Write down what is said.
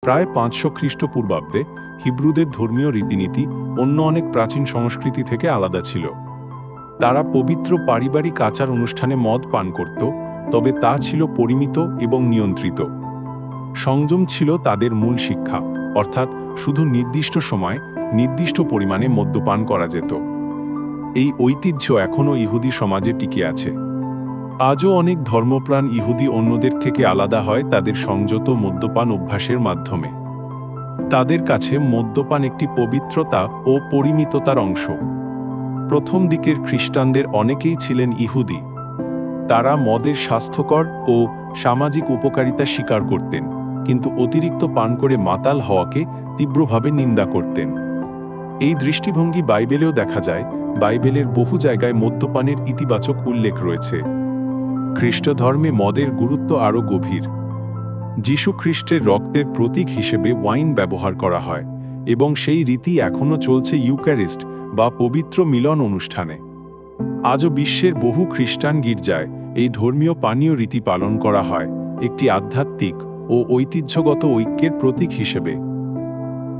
প্রায় 500 খ্রিস্টপূর্বাব্দে হিব্রুদের ধর্মীয় রীতিনীতি অন্য অনেক প্রাচীন সংস্কৃতি থেকে আলাদা ছিল। তারা পবিত্র পারিবারিক আচার অনুষ্ঠানে মদ পান করত, তবে তা ছিল পরিমিত এবং নিয়ন্ত্রিত। সংযম ছিল তাদের মূল শিক্ষা, অর্থাৎ শুধু নির্দিষ্ট সময় নির্দিষ্ট পরিমাণে মদ্যপান করা যেত। এই ঐতিহ্য এখনও ইহুদি সমাজে টিকে আছে। আজও অনেক ধর্মপ্রাণ ইহুদি অন্যদের থেকে আলাদা হয় তাদের সংযত মদ্যপান অভ্যাসের মাধ্যমে। তাদের কাছে মদ্যপান একটি পবিত্রতা ও পরিমিততার অংশ। প্রথম দিকের খ্রিস্টানদের অনেকেই ছিলেন ইহুদি। তারা মদের স্বাস্থ্যকর ও সামাজিক উপকারিতা স্বীকার করতেন, কিন্তু অতিরিক্ত পান করে মাতাল হওয়াকে তীব্রভাবে নিন্দা করতেন। এই দৃষ্টিভঙ্গি বাইবেলেও দেখা যায়। বাইবেলের বহু জায়গায় মদ্যপানের ইতিবাচক উল্লেখ রয়েছে। খ্রিস্ট ধর্মে মদের গুরুত্ব আরও গভীর। যীশু খ্রিস্টের রক্তের প্রতীক হিসেবে ওয়াইন ব্যবহার করা হয়, এবং সেই রীতি এখনও চলছে ইউক্যারিস্ট বা পবিত্র মিলন অনুষ্ঠানে। আজও বিশ্বের বহু খ্রিস্টান গির্জায় এই ধর্মীয় পানীয় রীতি পালন করা হয়, একটি আধ্যাত্মিক ও ঐতিহ্যগত ঐক্যের প্রতীক হিসেবে।